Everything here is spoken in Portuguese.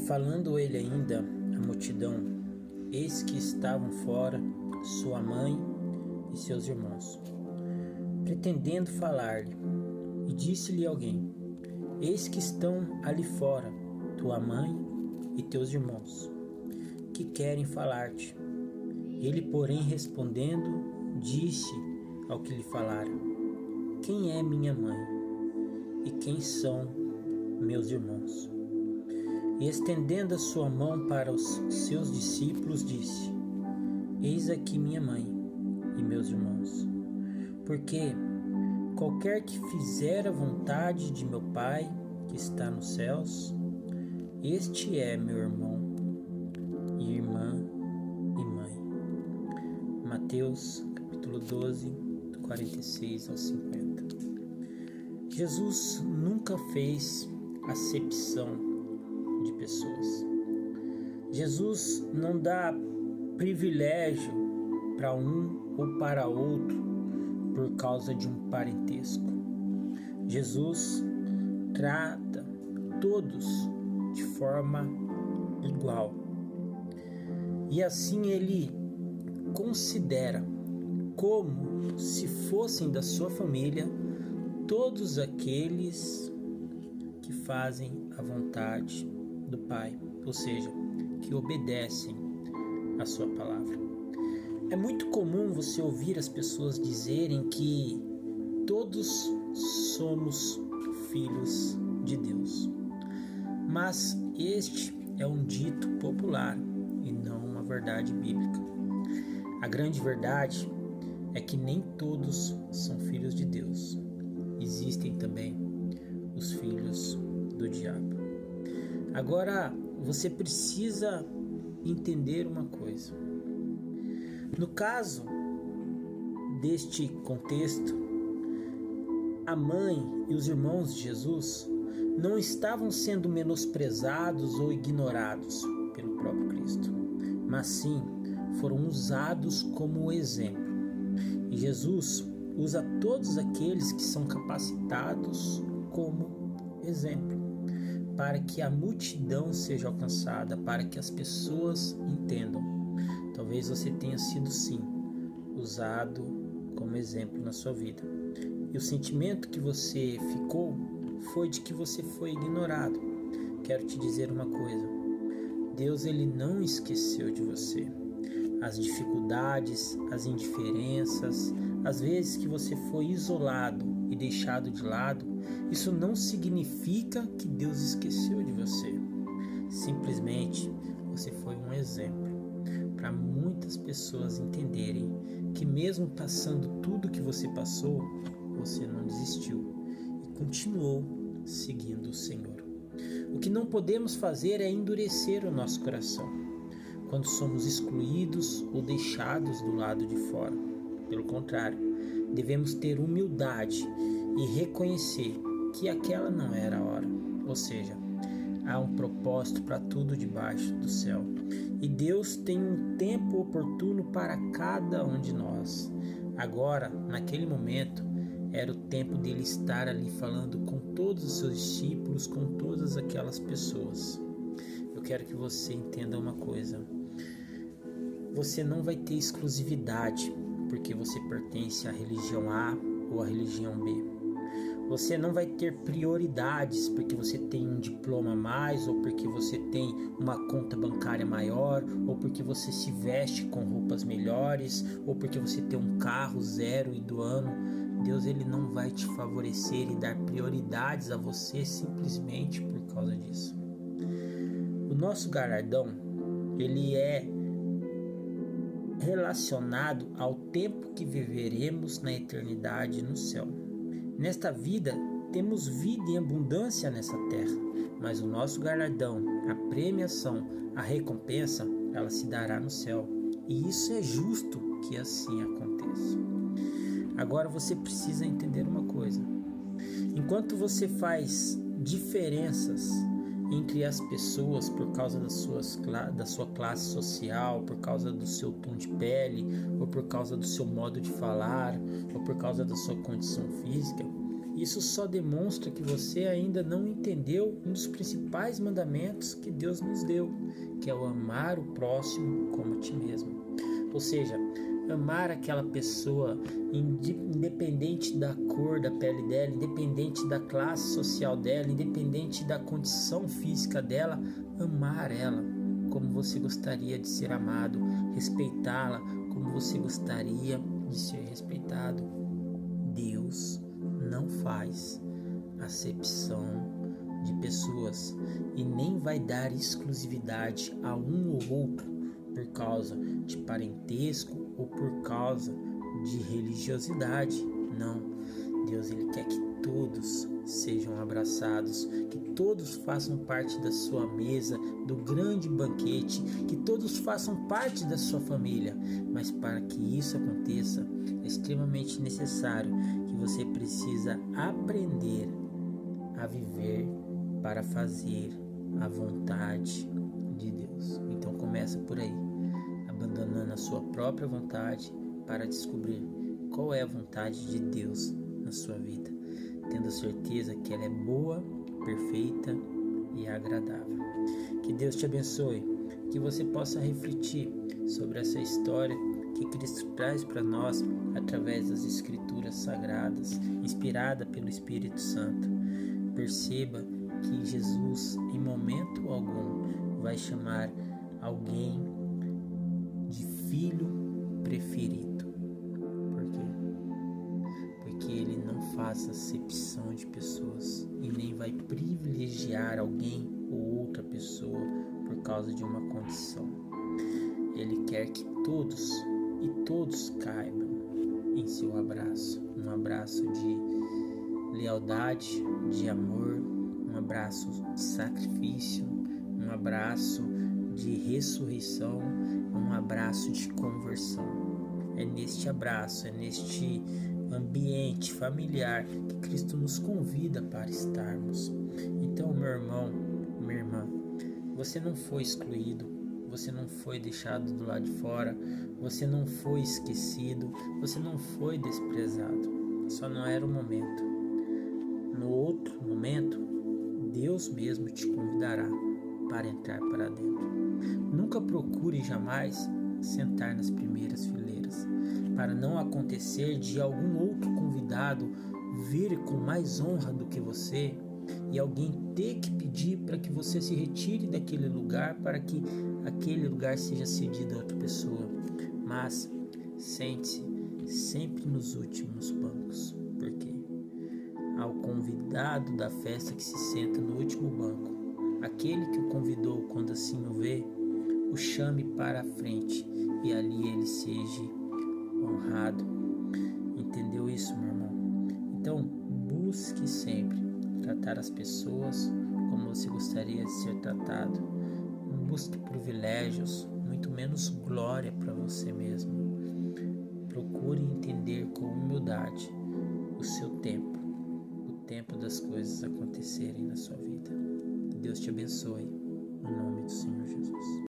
falando ele ainda à multidão, eis que estavam fora sua mãe e seus irmãos, pretendendo falar-lhe. E disse-lhe alguém: eis que estão ali fora tua mãe e teus irmãos, que querem falar-te. Ele, porém, respondendo, disse ao que lhe falara: quem é minha mãe e quem são meus irmãos? E estendendo a sua mão para os seus discípulos, disse: eis aqui minha mãe e meus irmãos. Porque qualquer que fizer a vontade de meu Pai que está nos céus, este é meu irmão e irmã e mãe. Mateus capítulo 12, do 46 ao 50. Jesus nunca fez acepção de pessoas. Jesus não dá privilégio para um ou para outro por causa de um parentesco. Jesus trata todos de forma igual. E assim ele considera como se fossem da sua família todos aqueles que fazem a vontade do Pai, ou seja, que obedecem a sua palavra. É muito comum você ouvir as pessoas dizerem que todos somos filhos de Deus, mas este é um dito popular e não uma verdade bíblica. A grande verdade é que nem todos são filhos de Deus. Existem também os filhos do diabo. Agora, você precisa entender uma coisa. No caso deste contexto, a mãe e os irmãos de Jesus não estavam sendo menosprezados ou ignorados pelo próprio Cristo, mas sim foram usados como exemplo. E Jesus usa todos aqueles que são capacitados como exemplo, para que a multidão seja alcançada, para que as pessoas entendam. Talvez você tenha sido sim usado como exemplo na sua vida. E o sentimento que você ficou foi de que você foi ignorado. Quero te dizer uma coisa: Deus ele não esqueceu de você. As dificuldades, as indiferenças, as vezes que você foi isolado e deixado de lado, isso não significa que Deus esqueceu de você. Simplesmente você foi um exemplo para muitas pessoas entenderem que mesmo passando tudo que você passou, você não desistiu e continuou seguindo o Senhor. O que não podemos fazer é endurecer o nosso coração quando somos excluídos ou deixados do lado de fora. Pelo contrário, devemos ter humildade e reconhecer que aquela não era a hora. Ou seja, há um propósito para tudo debaixo do céu. E Deus tem um tempo oportuno para cada um de nós. Agora, naquele momento, era o tempo dele estar ali falando com todos os seus discípulos, com todas aquelas pessoas. Eu quero que você entenda uma coisa. Você não vai ter exclusividade porque você pertence à religião A ou à religião B. Você não vai ter prioridades porque você tem um diploma a mais, ou porque você tem uma conta bancária maior, ou porque você se veste com roupas melhores, ou porque você tem um carro zero e do ano. Deus ele não vai te favorecer e dar prioridades a você simplesmente por causa disso. O nosso galardão, ele é relacionado ao tempo que viveremos na eternidade no céu. Nesta vida, temos vida em abundância nessa terra, mas o nosso galardão, a premiação, a recompensa, ela se dará no céu. E isso é justo que assim aconteça. Agora você precisa entender uma coisa. Enquanto você faz diferenças entre as pessoas por causa da sua classe social, por causa do seu tom de pele, ou por causa do seu modo de falar, ou por causa da sua condição física, Isso só demonstra que você ainda não entendeu um dos principais mandamentos que Deus nos deu, que é o amar o próximo como a ti mesmo. Ou seja, amar aquela pessoa independente da cor da pele dela, independente da classe social dela, independente da condição física dela, amar ela como você gostaria de ser amado, respeitá-la como você gostaria de ser respeitado. Deus não faz acepção de pessoas e nem vai dar exclusividade a um ou outro por causa de parentesco ou por causa de religiosidade. Não, Deus ele quer que todos sejam abraçados, que todos façam parte da sua mesa, do grande banquete, que todos façam parte da sua família. Mas para que isso aconteça, é extremamente necessário que você precisa aprender a viver para fazer a vontade de Deus. Então começa por aí, abandonando a sua própria vontade para descobrir qual é a vontade de Deus na sua vida, tendo certeza que ela é boa, perfeita e agradável. Que Deus te abençoe, que você possa refletir sobre essa história que Cristo traz para nós através das Escrituras Sagradas, inspirada pelo Espírito Santo. Perceba que Jesus, em momento algum, vai chamar alguém de filho preferido. Por quê? Porque ele não faz acepção de pessoas e nem vai privilegiar alguém ou outra pessoa por causa de uma condição. Ele quer que todos caibam em seu abraço, um abraço de lealdade, de amor, um abraço de sacrifício, um abraço de ressurreição, um abraço de conversão. É neste abraço, é neste ambiente familiar que Cristo nos convida para estarmos. Então, meu irmão, minha irmã, você não foi excluído, você não foi deixado do lado de fora, você não foi esquecido, você não foi desprezado, só não era o momento. No outro momento, Deus mesmo te convidará para entrar para dentro. Nunca procure jamais sentar nas primeiras fileiras, para não acontecer de algum outro convidado vir com mais honra do que você e alguém ter que pedir para que você se retire daquele lugar para que aquele lugar seja cedido a outra pessoa. Mas sente-se sempre nos últimos bancos, porque ao convidado da festa que se senta no último banco, aquele que o convidou quando assim o vê, o chame para a frente e ali ele seja honrado. Entendeu isso, meu irmão? Então busque sempre tratar as pessoas como você gostaria de ser tratado. Não busque privilégios, muito menos glória para você mesmo. Procure entender com humildade o seu tempo, o tempo das coisas acontecerem na sua vida. Que Deus te abençoe, no nome do Senhor Jesus.